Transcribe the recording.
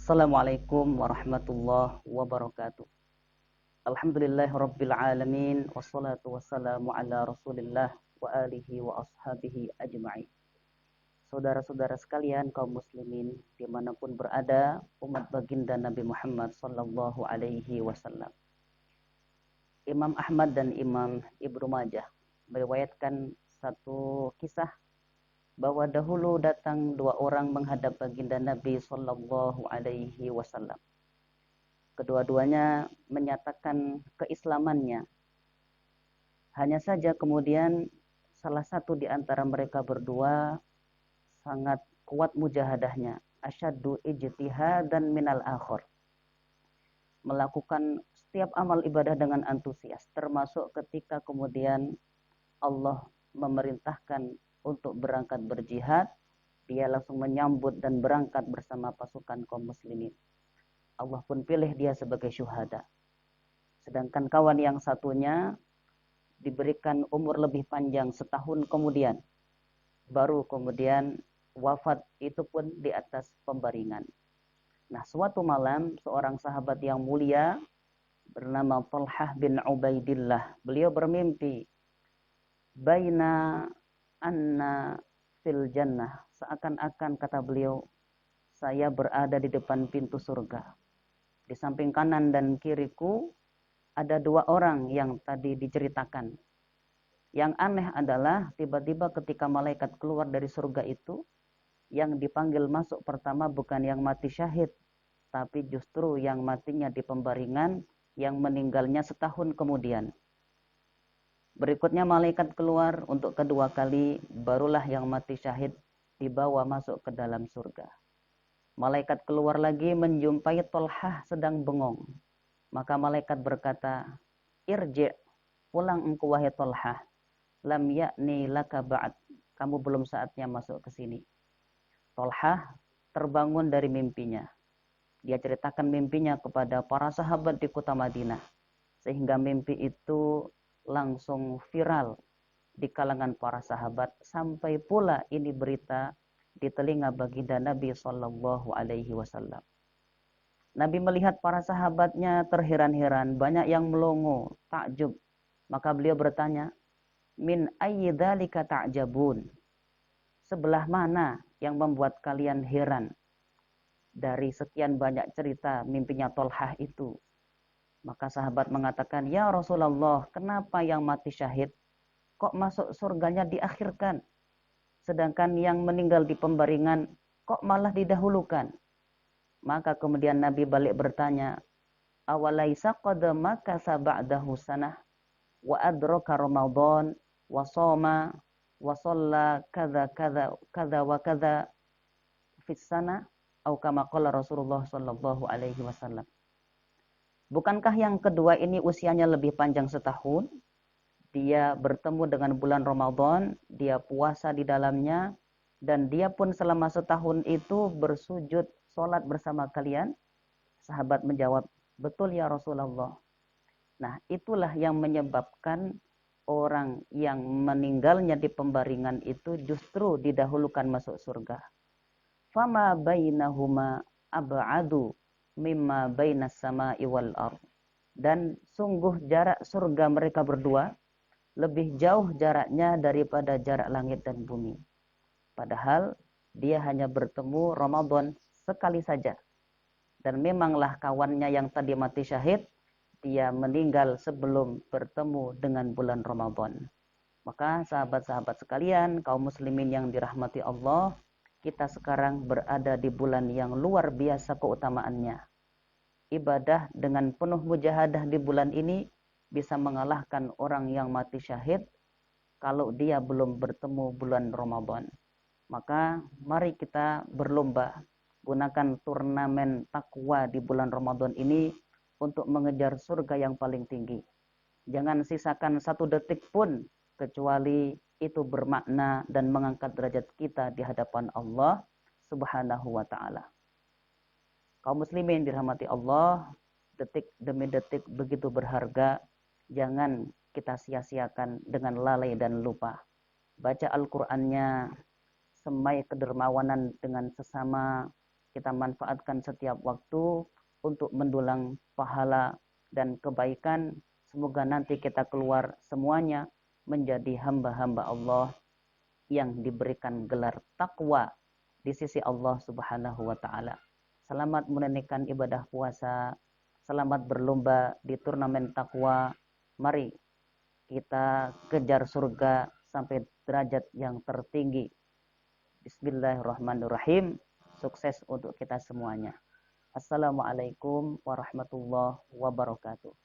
Assalamualaikum warahmatullahi wabarakatuh. Alhamdulillahirabbil alamin wassalatu wassalamu ala Rasulillah wa alihi wa ashabihi ajma'in. Saudara-saudara sekalian kaum muslimin dimanapun berada, umat baginda Nabi Muhammad sallallahu alaihi wasallam. Imam Ahmad dan Imam Ibnu Majah meriwayatkan satu kisah bahwa dahulu datang dua orang menghadap baginda Nabi sallallahu alaihi wasallam. Kedua-duanya menyatakan keislamannya. Hanya saja kemudian salah satu di antara mereka berdua sangat kuat mujahadahnya, asyaddu ijtihadan minal akhir. Melakukan setiap amal ibadah dengan antusias, termasuk ketika kemudian Allah memerintahkan untuk berangkat berjihad, dia langsung menyambut dan berangkat bersama pasukan kaum muslimin. Allah pun pilih dia sebagai syuhada. Sedangkan kawan yang satunya diberikan umur lebih panjang setahun kemudian. Baru kemudian wafat, itu pun di atas pembaringan. Nah, suatu malam seorang sahabat yang mulia bernama Talhah bin Ubaidillah, beliau bermimpi baina anna fil jannah, seakan-akan kata beliau saya berada di depan pintu surga. Di samping kanan dan kiriku ada dua orang yang tadi diceritakan. Yang aneh adalah tiba-tiba ketika malaikat keluar dari surga itu, yang dipanggil masuk pertama bukan yang mati syahid, tapi justru yang matinya di pembaringan, yang meninggalnya setahun kemudian. Berikutnya malaikat keluar untuk kedua kali, barulah yang mati syahid dibawa masuk ke dalam surga. Malaikat keluar lagi menjumpai Talhah sedang bengong. Maka malaikat berkata, irji', pulang engkau wahai Talhah, lam ya'ni laka ba'd, kamu belum saatnya masuk ke sini. Talhah terbangun dari mimpinya. Dia ceritakan mimpinya kepada para sahabat di kota Madinah, sehingga mimpi itu langsung viral di kalangan para sahabat, sampai pula ini berita di telinga baginda Nabi sallallahu alaihi wasallam. Nabi melihat para sahabatnya terheran-heran, banyak yang melongo, takjub. Maka beliau bertanya, min ayyi dzalika ta'jabun? Sebelah mana yang membuat kalian heran dari sekian banyak cerita mimpinya Talhah itu? Maka sahabat mengatakan, ya Rasulullah, kenapa yang mati syahid kok masuk surganya diakhirkan? Sedangkan yang meninggal di pembaringan kok malah didahulukan? Maka kemudian Nabi balik bertanya, awalaisa qad makasa ba'dahu sanah wa adraka Ramadan wa shoma wa shalla kadza kadza kadza wa kadza fis sana atau kama qala Rasulullah sallallahu alaihi wasallam. Bukankah yang kedua ini usianya lebih panjang setahun? Dia bertemu dengan bulan Ramadan, dia puasa di dalamnya, dan dia pun selama setahun itu bersujud sholat bersama kalian. Sahabat menjawab, betul ya Rasulullah. Nah, itulah yang menyebabkan orang yang meninggalnya di pembaringan itu justru didahulukan masuk surga. Fama bainahuma ab'adu mimma bainas sama'i wal ardh. Dan sungguh jarak surga mereka berdua lebih jauh jaraknya daripada jarak langit dan bumi. Padahal dia hanya bertemu Ramadan sekali saja. Dan memanglah kawannya yang tadi mati syahid, dia meninggal sebelum bertemu dengan bulan Ramadan. Maka sahabat-sahabat sekalian, kaum muslimin yang dirahmati Allah, kita sekarang berada di bulan yang luar biasa keutamaannya. Ibadah dengan penuh mujahadah di bulan ini bisa mengalahkan orang yang mati syahid kalau dia belum bertemu bulan Ramadan. Maka mari kita berlomba, gunakan turnamen takwa di bulan Ramadan ini untuk mengejar surga yang paling tinggi. Jangan sisakan satu detik pun kecuali itu bermakna dan mengangkat derajat kita di hadapan Allah Subhanahu wa ta'ala. Kaum muslimin dirahmati Allah, detik demi detik begitu berharga, jangan kita sia-siakan dengan lalai dan lupa. Baca Al-Qur'annya, semai kedermawanan dengan sesama, kita manfaatkan setiap waktu untuk mendulang pahala dan kebaikan. Semoga nanti kita keluar semuanya menjadi hamba-hamba Allah yang diberikan gelar takwa di sisi Allah Subhanahu wa taala. Selamat menunaikan ibadah puasa, selamat berlomba di turnamen takwa. Mari kita kejar surga sampai derajat yang tertinggi. Bismillahirrahmanirrahim. Sukses untuk kita semuanya. Assalamualaikum warahmatullahi wabarakatuh.